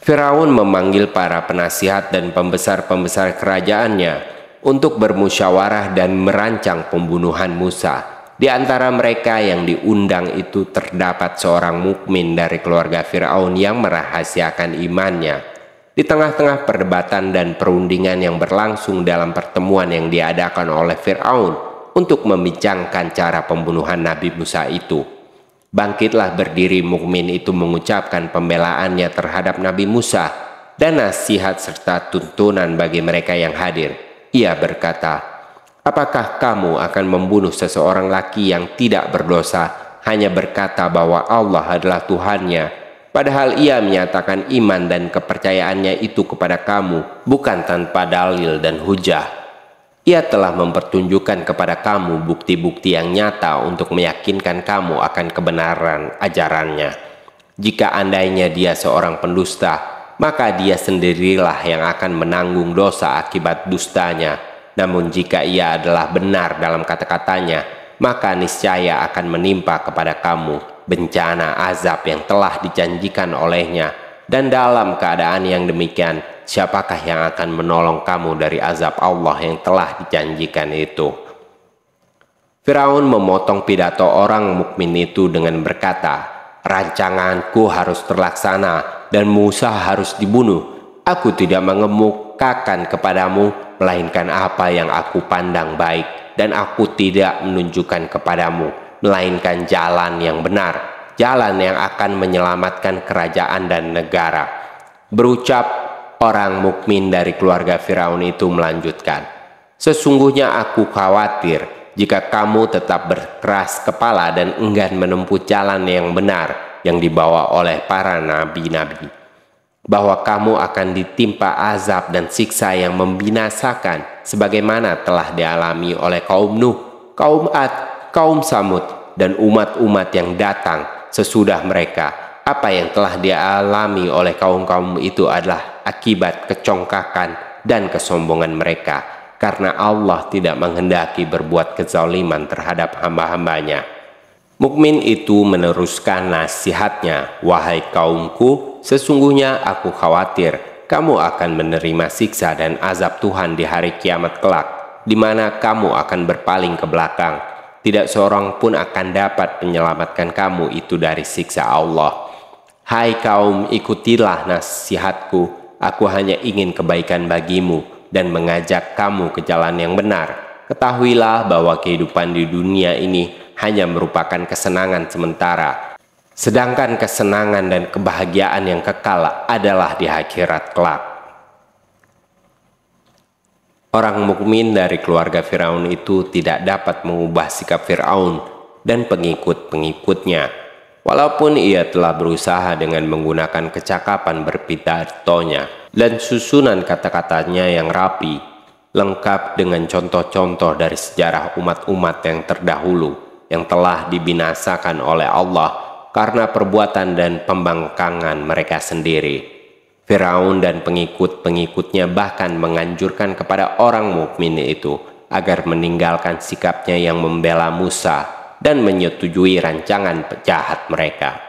Firaun memanggil para penasihat dan pembesar-pembesar kerajaannya untuk bermusyawarah dan merancang pembunuhan Musa. Di antara mereka yang diundang itu terdapat seorang mukmin dari keluarga Firaun yang merahasiakan imannya. Di tengah-tengah perdebatan dan perundingan yang berlangsung dalam pertemuan yang diadakan oleh Fir'aun untuk membincangkan cara pembunuhan Nabi Musa itu, bangkitlah berdiri mukmin itu mengucapkan pembelaannya terhadap Nabi Musa dan nasihat serta tuntunan bagi mereka yang hadir. Ia berkata, "Apakah kamu akan membunuh seseorang laki yang tidak berdosa hanya berkata bahwa Allah adalah Tuhannya, padahal ia menyatakan iman dan kepercayaannya itu kepada kamu bukan tanpa dalil dan hujah? Ia telah mempertunjukkan kepada kamu bukti-bukti yang nyata untuk meyakinkan kamu akan kebenaran ajarannya. Jika andainya dia seorang pendusta, maka dia sendirilah yang akan menanggung dosa akibat dustanya. Namun jika ia adalah benar dalam kata-katanya, maka niscaya akan menimpa kepada kamu bencana azab yang telah dijanjikan olehnya. Dan dalam keadaan yang demikian, siapakah yang akan menolong kamu dari azab Allah yang telah dijanjikan itu?" Firaun memotong pidato orang mukmin itu dengan berkata, "Rancanganku harus terlaksana dan Musa harus dibunuh. Aku tidak mengemukakan kepadamu melainkan apa yang aku pandang baik, dan aku tidak menunjukkan kepadamu melainkan jalan yang benar, jalan yang akan menyelamatkan kerajaan dan negara." Berucap, orang mukmin dari keluarga Firaun itu melanjutkan, "Sesungguhnya aku khawatir jika kamu tetap berkeras kepala dan enggan menempuh jalan yang benar yang dibawa oleh para nabi-nabi, bahwa kamu akan ditimpa azab dan siksa yang membinasakan sebagaimana telah dialami oleh kaum Nuh, kaum Ad, kaum Samud, dan umat-umat yang datang sesudah mereka. Apa yang telah dialami oleh kaum-kaum itu adalah akibat kecongkakan dan kesombongan mereka, karena Allah tidak menghendaki berbuat kezaliman terhadap hamba-hambanya." Mukmin itu meneruskan nasihatnya, "Wahai kaumku, sesungguhnya aku khawatir kamu akan menerima siksa dan azab Tuhan di hari kiamat kelak, di mana kamu akan berpaling ke belakang. Tidak seorang pun akan dapat menyelamatkan kamu itu dari siksa Allah. Hai kaum, ikutilah nasihatku. Aku hanya ingin kebaikan bagimu dan mengajak kamu ke jalan yang benar. Ketahuilah bahwa kehidupan di dunia ini hanya merupakan kesenangan sementara, sedangkan kesenangan dan kebahagiaan yang kekal adalah di akhirat kelak." Orang mukmin dari keluarga Firaun itu tidak dapat mengubah sikap Firaun dan pengikut-pengikutnya, walaupun ia telah berusaha dengan menggunakan kecakapan berpidatonya dan susunan kata-katanya yang rapi, lengkap dengan contoh-contoh dari sejarah umat-umat yang terdahulu yang telah dibinasakan oleh Allah karena perbuatan dan pembangkangan mereka sendiri. Firaun dan pengikut-pengikutnya bahkan menganjurkan kepada orang mukmin itu agar meninggalkan sikapnya yang membela Musa dan menyetujui rancangan jahat mereka.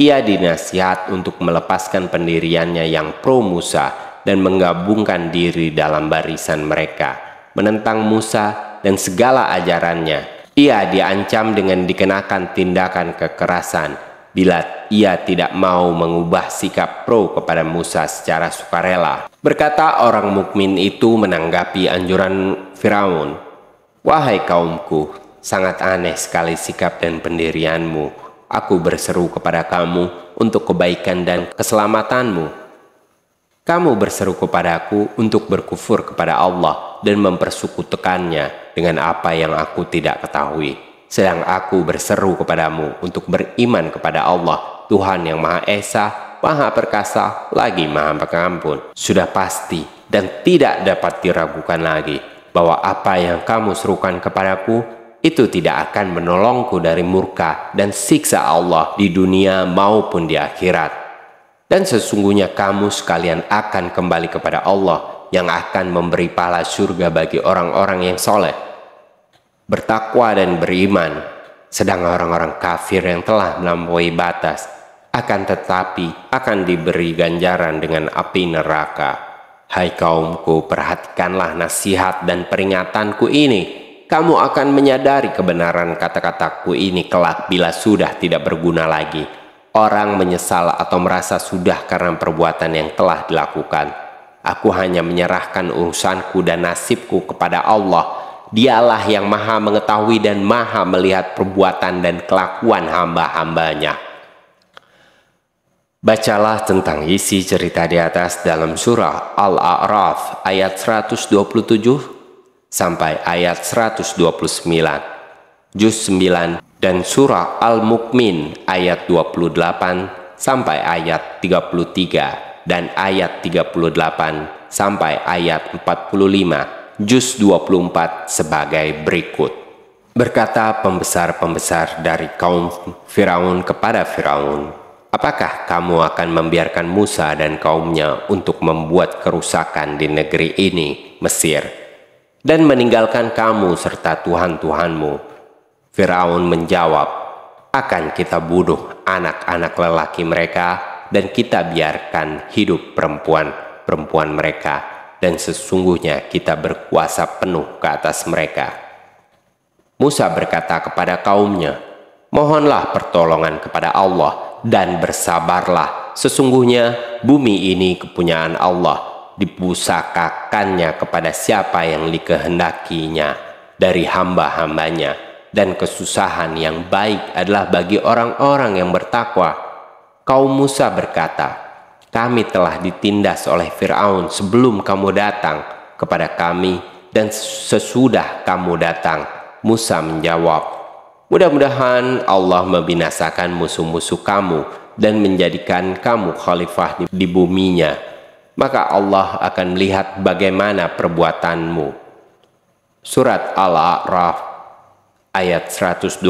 Ia dinasihat untuk melepaskan pendiriannya yang pro Musa dan menggabungkan diri dalam barisan mereka, menentang Musa dan segala ajarannya. Ia diancam dengan dikenakan tindakan kekerasan bila ia tidak mau mengubah sikap pro kepada Musa secara sukarela. Berkata orang mukmin itu menanggapi anjuran Firaun, "Wahai kaumku, sangat aneh sekali sikap dan pendirianmu. Aku berseru kepada kamu untuk kebaikan dan keselamatanmu. Kamu berseru kepadaku untuk berkufur kepada Allah dan mempersekutukannya dengan apa yang aku tidak ketahui. Sedang aku berseru kepadamu untuk beriman kepada Allah, Tuhan yang Maha Esa, Maha Perkasa, lagi Maha Pengampun. Sudah pasti dan tidak dapat diragukan lagi bahwa apa yang kamu serukan kepadaku itu tidak akan menolongku dari murka dan siksa Allah di dunia maupun di akhirat. Dan sesungguhnya kamu sekalian akan kembali kepada Allah yang akan memberi pahala surga bagi orang-orang yang soleh, bertakwa dan beriman. Sedang orang-orang kafir yang telah melampaui batas akan tetapi akan diberi ganjaran dengan api neraka. Hai kaumku, perhatikanlah nasihat dan peringatanku ini. Kamu akan menyadari kebenaran kata-kataku ini kelak bila sudah tidak berguna lagi. orang menyesal atau merasa sudah karena perbuatan yang telah dilakukan. Aku hanya menyerahkan urusanku dan nasibku kepada Allah. Dialah yang maha mengetahui dan maha melihat perbuatan dan kelakuan hamba-hambanya. Bacalah tentang isi cerita di atas dalam surah Al-A'raf ayat 127 sampai ayat 129, juz 9, dan surah Al-Mu'min ayat 28 sampai ayat 33 dan ayat 38 sampai ayat 45, juz 24 sebagai berikut. Berkata pembesar-pembesar dari kaum Firaun kepada Firaun, apakah kamu akan membiarkan Musa dan kaumnya untuk membuat kerusakan di negeri ini, Mesir, dan meninggalkan kamu serta Tuhan-Tuhanmu? Firaun menjawab, akan kita bunuh anak-anak lelaki mereka dan kita biarkan hidup perempuan-perempuan mereka, dan sesungguhnya kita berkuasa penuh ke atas mereka. Musa berkata kepada kaumnya, mohonlah pertolongan kepada Allah dan bersabarlah, sesungguhnya bumi ini kepunyaan Allah, dipusakakannya kepada siapa yang dikehendakinya dari hamba-hambanya, dan kesusahan yang baik adalah bagi orang-orang yang bertakwa. Kaum Musa berkata, kami telah ditindas oleh Firaun sebelum kamu datang kepada kami dan sesudah kamu datang. Musa menjawab, mudah-mudahan Allah membinasakan musuh-musuh kamu dan menjadikan kamu khalifah di buminya. Maka Allah akan melihat bagaimana perbuatanmu. Surat Al-A'raf ayat 127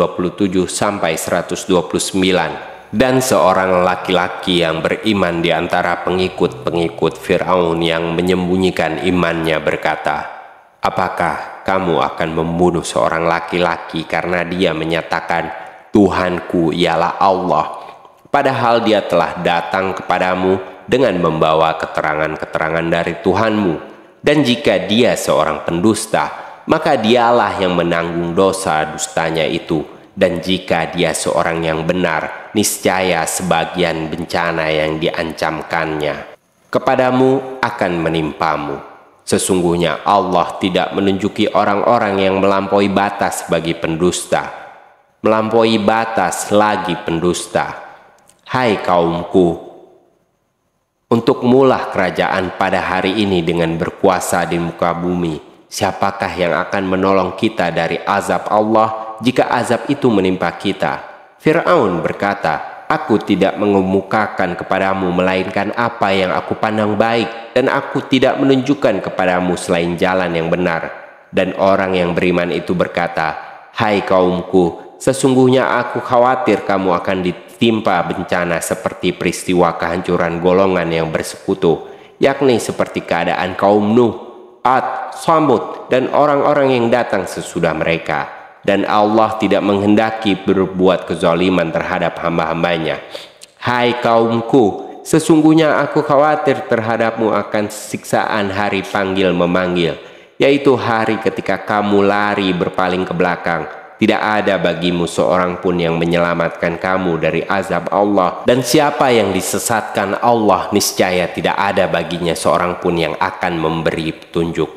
sampai 129. Dan seorang laki-laki yang beriman di antara pengikut-pengikut Firaun yang menyembunyikan imannya berkata, apakah kamu akan membunuh seorang laki-laki karena dia menyatakan Tuhanku ialah Allah, padahal dia telah datang kepadamu dengan membawa keterangan-keterangan dari Tuhanmu? Dan jika dia seorang pendusta, maka dialah yang menanggung dosa dustanya itu. Dan jika dia seorang yang benar, niscaya sebagian bencana yang diancamkannya kepadamu akan menimpamu. Sesungguhnya Allah tidak menunjuki orang-orang yang melampaui batas bagi pendusta. Melampaui batas lagi pendusta. Hai kaumku, untuk mulah kerajaan pada hari ini dengan berkuasa di muka bumi. Siapakah yang akan menolong kita dari azab Allah jika azab itu menimpa kita? Firaun berkata, aku tidak mengemukakan kepadamu melainkan apa yang aku pandang baik, dan aku tidak menunjukkan kepadamu selain jalan yang benar. Dan orang yang beriman itu berkata, hai kaumku, sesungguhnya aku khawatir kamu akan ditimpa bencana seperti peristiwa kehancuran golongan yang bersekutu, yakni seperti keadaan kaum Nuh, Ad, Samud, dan orang-orang yang datang sesudah mereka. Dan Allah tidak menghendaki berbuat kezaliman terhadap hamba-hambanya. Hai kaumku, sesungguhnya aku khawatir terhadapmu akan siksaan hari panggil memanggil, yaitu hari ketika kamu lari berpaling ke belakang. Tidak ada bagimu seorang pun yang menyelamatkan kamu dari azab Allah. Dan siapa yang disesatkan Allah, niscaya tidak ada baginya seorang pun yang akan memberi petunjuk.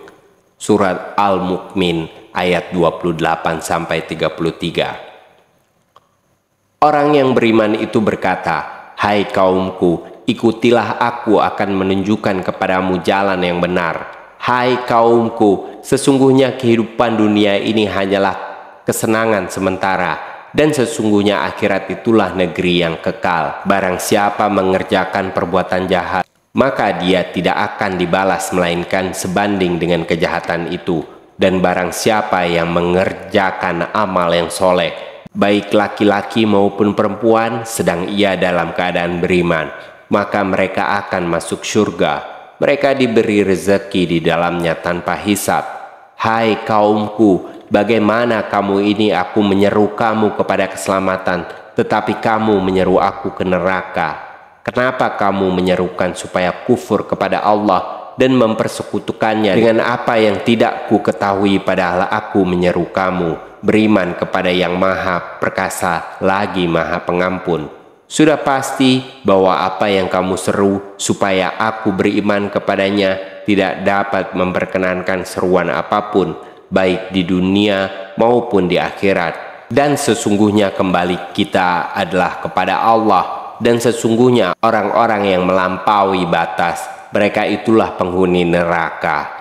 Surat Al-Mu'min ayat 28-33. Orang yang beriman itu berkata, hai kaumku, ikutilah aku akan menunjukkan kepadamu jalan yang benar. Hai kaumku, sesungguhnya kehidupan dunia ini hanyalah kesenangan sementara, dan sesungguhnya akhirat itulah negeri yang kekal. Barang siapa mengerjakan perbuatan jahat, maka dia tidak akan dibalas melainkan sebanding dengan kejahatan itu. Dan barang siapa yang mengerjakan amal yang soleh, baik laki-laki maupun perempuan, sedang ia dalam keadaan beriman, maka mereka akan masuk surga. Mereka diberi rezeki di dalamnya tanpa hisab. Hai kaumku, bagaimana kamu ini aku menyeru kamu kepada keselamatan, tetapi kamu menyeru aku ke neraka? Kenapa kamu menyerukan supaya kufur kepada Allah dan mempersekutukannya dengan apa yang tidak ku ketahui, padahal aku menyeru kamu beriman kepada yang maha perkasa lagi maha pengampun? Sudah pasti bahwa apa yang kamu seru supaya aku beriman kepadanya tidak dapat memperkenankan seruan apapun, baik di dunia maupun di akhirat. Dan sesungguhnya kembali kita adalah kepada Allah, dan sesungguhnya orang-orang yang melampaui batas, mereka itulah penghuni neraka.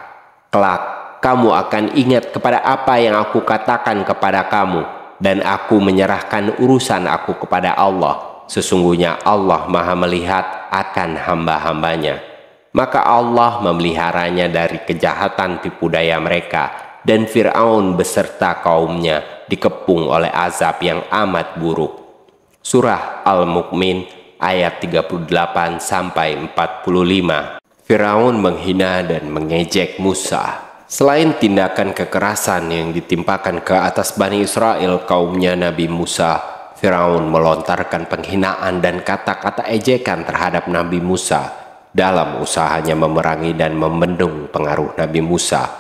Kelak kamu akan ingat kepada apa yang aku katakan kepada kamu, dan aku menyerahkan urusan aku kepada Allah. Sesungguhnya Allah Maha melihat akan hamba-hambanya. Maka Allah memeliharanya dari kejahatan tipu daya mereka, dan Fir'aun beserta kaumnya dikepung oleh azab yang amat buruk. Surah Al-Mu'min ayat 38-45. Fir'aun menghina dan mengejek Musa. Selain tindakan kekerasan yang ditimpakan ke atas Bani Israel, kaumnya Nabi Musa, Fir'aun melontarkan penghinaan dan kata-kata ejekan terhadap Nabi Musa dalam usahanya memerangi dan membendung pengaruh Nabi Musa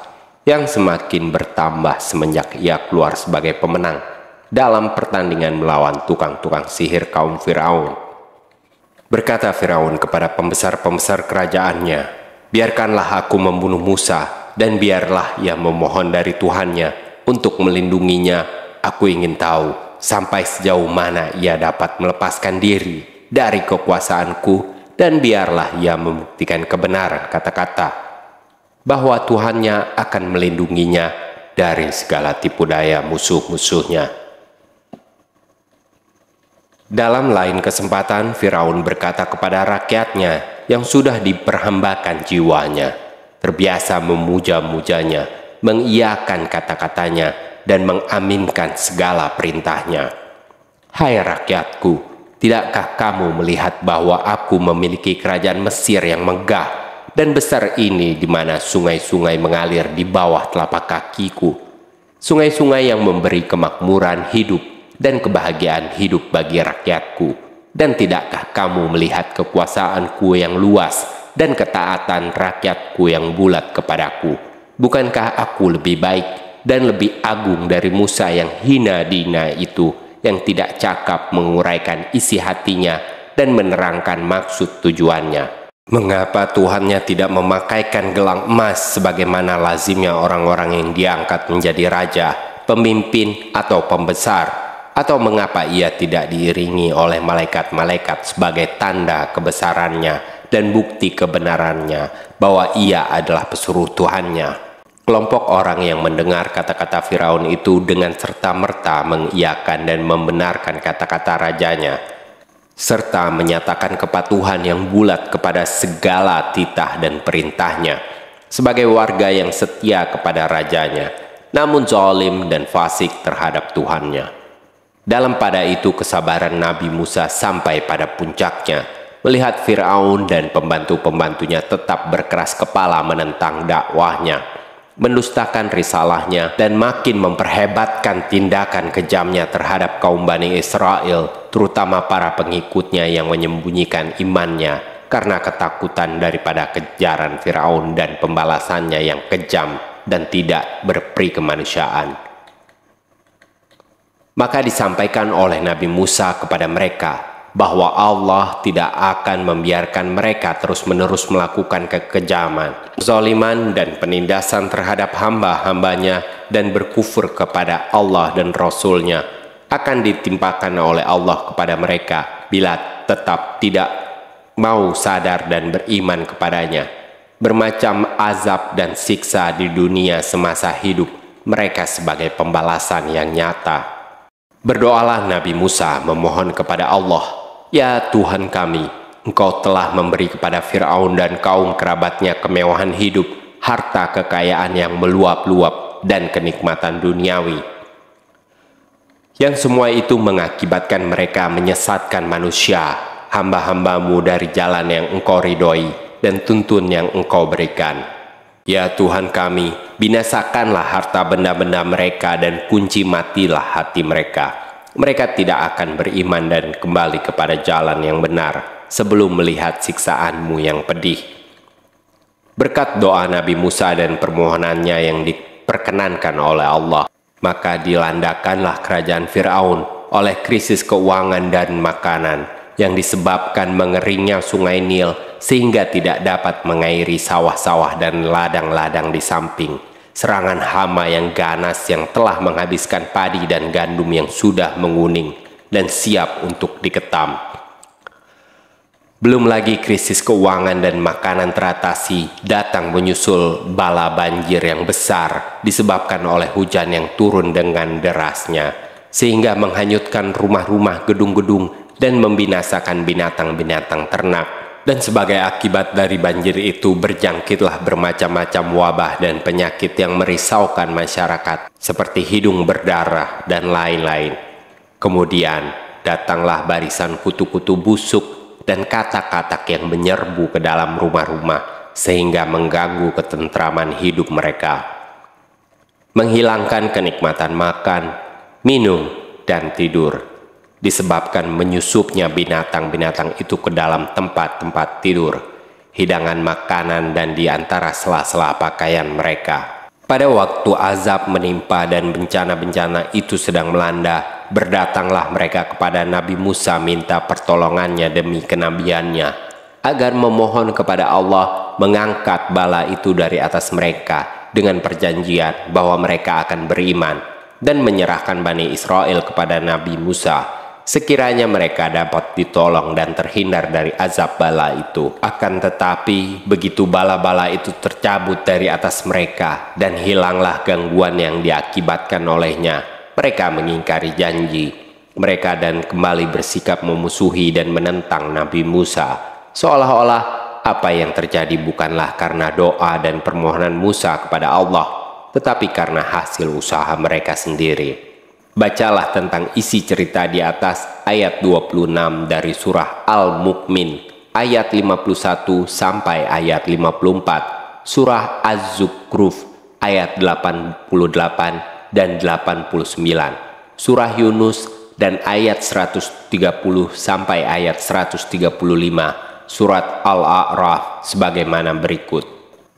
yang semakin bertambah semenjak ia keluar sebagai pemenang dalam pertandingan melawan tukang-tukang sihir kaum Fir'aun. Berkata Fir'aun kepada pembesar-pembesar kerajaannya, "Biarkanlah aku membunuh Musa, dan biarlah ia memohon dari Tuhannya untuk melindunginya. Aku ingin tahu sampai sejauh mana ia dapat melepaskan diri dari kekuasaanku, dan biarlah ia membuktikan kebenaran kata-kata bahwa Tuhannya akan melindunginya dari segala tipu daya musuh-musuhnya." Dalam lain kesempatan, Firaun berkata kepada rakyatnya yang sudah diperhambakan jiwanya, terbiasa memuja-mujanya, mengiyakan kata-katanya, dan mengaminkan segala perintahnya. "Hai rakyatku, tidakkah kamu melihat bahwa aku memiliki kerajaan Mesir yang megah dan besar ini, di mana sungai-sungai mengalir di bawah telapak kakiku, sungai-sungai yang memberi kemakmuran hidup dan kebahagiaan hidup bagi rakyatku? Dan tidakkah kamu melihat kekuasaanku yang luas dan ketaatan rakyatku yang bulat kepadaku? Bukankah aku lebih baik dan lebih agung dari Musa yang hina dina itu, yang tidak cakap menguraikan isi hatinya dan menerangkan maksud tujuannya? Mengapa Tuhannya tidak memakaikan gelang emas sebagaimana lazimnya orang-orang yang diangkat menjadi raja, pemimpin, atau pembesar? Atau mengapa ia tidak diiringi oleh malaikat-malaikat sebagai tanda kebesarannya dan bukti kebenarannya bahwa ia adalah pesuruh Tuhannya?" Kelompok orang yang mendengar kata-kata Firaun itu dengan serta-merta mengiyakan dan membenarkan kata-kata rajanya, serta menyatakan kepatuhan yang bulat kepada segala titah dan perintahnya, sebagai warga yang setia kepada rajanya, namun zalim dan fasik terhadap Tuhannya. Dalam pada itu kesabaran Nabi Musa sampai pada puncaknya, melihat Firaun dan pembantu-pembantunya tetap berkeras kepala menentang dakwahnya, mendustakan risalahnya, dan makin memperhebatkan tindakan kejamnya terhadap kaum Bani Israel, terutama para pengikutnya yang menyembunyikan imannya karena ketakutan daripada kejaran Firaun dan pembalasannya yang kejam dan tidak berperi kemanusiaan. Maka disampaikan oleh Nabi Musa kepada mereka bahwa Allah tidak akan membiarkan mereka terus-menerus melakukan kekejaman, kezaliman, dan penindasan terhadap hamba-hambanya dan berkufur kepada Allah dan Rasul-Nya akan ditimpakan oleh Allah kepada mereka bila tetap tidak mau sadar dan beriman kepadanya. Bermacam azab dan siksa di dunia semasa hidup mereka sebagai pembalasan yang nyata. Berdoalah Nabi Musa memohon kepada Allah, "Ya Tuhan kami, Engkau telah memberi kepada Fir'aun dan kaum kerabatnya kemewahan hidup, harta kekayaan yang meluap-luap, dan kenikmatan duniawi, yang semua itu mengakibatkan mereka menyesatkan manusia, hamba-hambamu, dari jalan yang Engkau ridhoi dan tuntun yang Engkau berikan. Ya Tuhan kami, binasakanlah harta benda-benda mereka dan kunci matilah hati mereka. Mereka tidak akan beriman dan kembali kepada jalan yang benar sebelum melihat siksaan-Mu yang pedih." Berkat doa Nabi Musa dan permohonannya yang diperkenankan oleh Allah, maka dilandakanlah kerajaan Fir'aun oleh krisis keuangan dan makanan, yang disebabkan mengeringnya sungai Nil sehingga tidak dapat mengairi sawah-sawah dan ladang-ladang di samping, serangan hama yang ganas yang telah menghabiskan padi dan gandum yang sudah menguning dan siap untuk diketam. Belum lagi krisis keuangan dan makanan teratasi, datang menyusul bala banjir yang besar disebabkan oleh hujan yang turun dengan derasnya, sehingga menghanyutkan rumah-rumah, gedung-gedung, dan membinasakan binatang-binatang ternak. Dan sebagai akibat dari banjir itu berjangkitlah bermacam-macam wabah dan penyakit yang merisaukan masyarakat, seperti hidung berdarah dan lain-lain. Kemudian datanglah barisan kutu-kutu busuk dan katak-katak yang menyerbu ke dalam rumah-rumah sehingga mengganggu ketentraman hidup mereka, menghilangkan kenikmatan makan, minum, dan tidur, disebabkan menyusupnya binatang-binatang itu ke dalam tempat-tempat tidur, hidangan makanan, dan di antara sela-sela pakaian mereka. Pada waktu azab menimpa dan bencana-bencana itu sedang melanda, berdatanglah mereka kepada Nabi Musa minta pertolongannya demi kenabiannya, agar memohon kepada Allah mengangkat bala itu dari atas mereka dengan perjanjian bahwa mereka akan beriman dan menyerahkan Bani Israel kepada Nabi Musa, sekiranya mereka dapat ditolong dan terhindar dari azab bala itu. Akan tetapi begitu bala-bala itu tercabut dari atas mereka dan hilanglah gangguan yang diakibatkan olehnya, mereka mengingkari janji mereka dan kembali bersikap memusuhi dan menentang Nabi Musa, seolah-olah apa yang terjadi bukanlah karena doa dan permohonan Musa kepada Allah, tetapi karena hasil usaha mereka sendiri. Bacalah tentang isi cerita di atas ayat 26 dari surah Al-Mu'min, ayat 51 sampai ayat 54, surah Az-Zukhruf ayat 88 dan 89, surah Yunus dan ayat 130 sampai ayat 135, surat Al-A'raf sebagaimana berikut.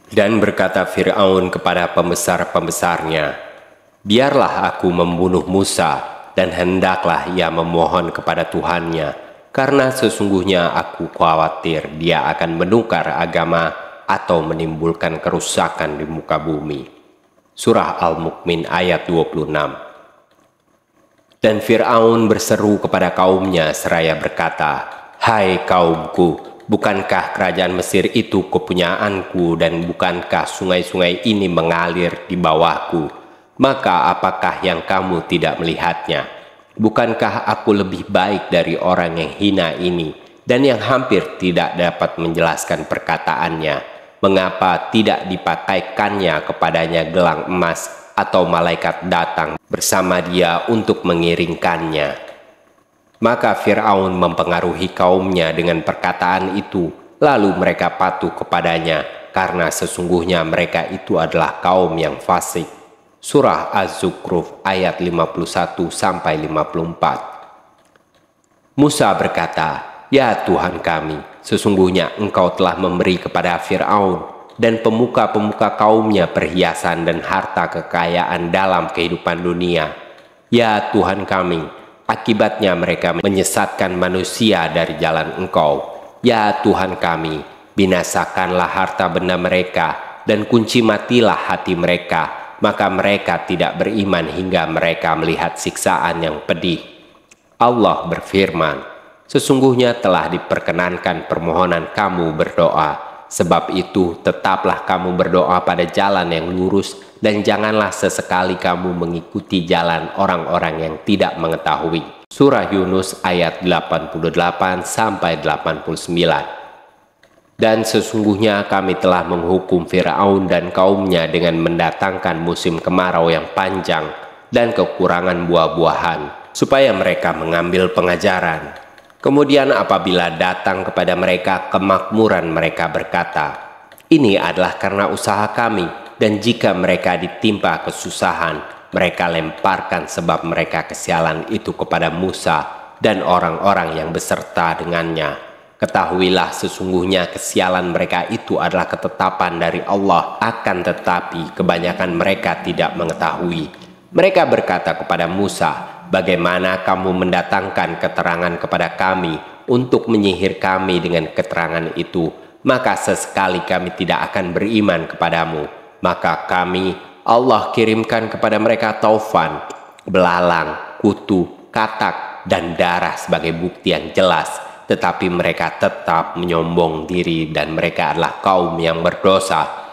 Dan berkata Fir'aun kepada pembesar-pembesarnya, "Biarlah aku membunuh Musa, dan hendaklah ia memohon kepada Tuhannya, karena sesungguhnya aku khawatir dia akan menukar agama atau menimbulkan kerusakan di muka bumi." Surah Al-Mu'min ayat 26. Dan Fir'aun berseru kepada kaumnya seraya berkata, "Hai kaumku, bukankah kerajaan Mesir itu kepunyaanku dan bukankah sungai-sungai ini mengalir di bawahku? Maka apakah yang kamu tidak melihatnya? Bukankah aku lebih baik dari orang yang hina ini dan yang hampir tidak dapat menjelaskan perkataannya? Mengapa tidak dipakaikannya kepadanya gelang emas atau malaikat datang bersama dia untuk mengiringkannya?" Maka Fir'aun mempengaruhi kaumnya dengan perkataan itu, lalu mereka patuh kepadanya karena sesungguhnya mereka itu adalah kaum yang fasik. Surah Az-Zukhruf ayat 51 sampai 54. Musa berkata, "Ya Tuhan kami, sesungguhnya Engkau telah memberi kepada Fir'aun dan pemuka-pemuka kaumnya perhiasan dan harta kekayaan dalam kehidupan dunia. Ya Tuhan kami, akibatnya mereka menyesatkan manusia dari jalan Engkau. Ya Tuhan kami, binasakanlah harta benda mereka dan kunci matilah hati mereka, maka mereka tidak beriman hingga mereka melihat siksaan yang pedih." Allah berfirman, "Sesungguhnya telah diperkenankan permohonan kamu berdoa. Sebab itu tetaplah kamu berdoa pada jalan yang lurus dan janganlah sesekali kamu mengikuti jalan orang-orang yang tidak mengetahui." Surah Yunus ayat 88 sampai 89. Dan sesungguhnya kami telah menghukum Fir'aun dan kaumnya dengan mendatangkan musim kemarau yang panjang dan kekurangan buah-buahan, supaya mereka mengambil pengajaran. Kemudian apabila datang kepada mereka kemakmuran, mereka berkata, "Ini adalah karena usaha kami," dan jika mereka ditimpa kesusahan, mereka lemparkan sebab mereka kesialan itu kepada Musa dan orang-orang yang beserta dengannya. Ketahuilah sesungguhnya kesialan mereka itu adalah ketetapan dari Allah, akan tetapi kebanyakan mereka tidak mengetahui. Mereka berkata kepada Musa, "Bagaimana kamu mendatangkan keterangan kepada kami untuk menyihir kami dengan keterangan itu, maka sesekali kami tidak akan beriman kepadamu. Maka kami, Allah kirimkan kepada mereka taufan, belalang, kutu, katak, dan darah sebagai bukti yang jelas. Tetapi mereka tetap menyombong diri dan mereka adalah kaum yang berdosa.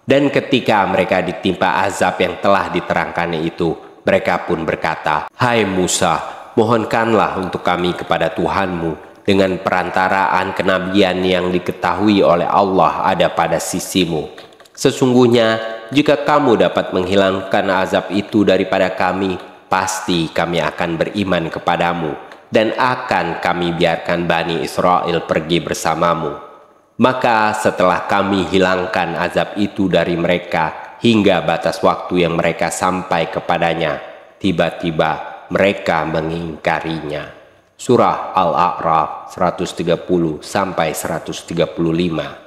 Dan ketika mereka ditimpa azab yang telah diterangkannya itu, mereka pun berkata, "Hai Musa, mohonkanlah untuk kami kepada Tuhanmu dengan perantaraan kenabian yang diketahui oleh Allah ada pada sisimu. Sesungguhnya jika kamu dapat menghilangkan azab itu daripada kami, pasti kami akan beriman kepadamu dan akan kami biarkan Bani Israel pergi bersamamu." Maka setelah kami hilangkan azab itu dari mereka hingga batas waktu yang mereka sampai kepadanya, tiba-tiba mereka mengingkarinya. Surah Al-A'raf 130 sampai 135.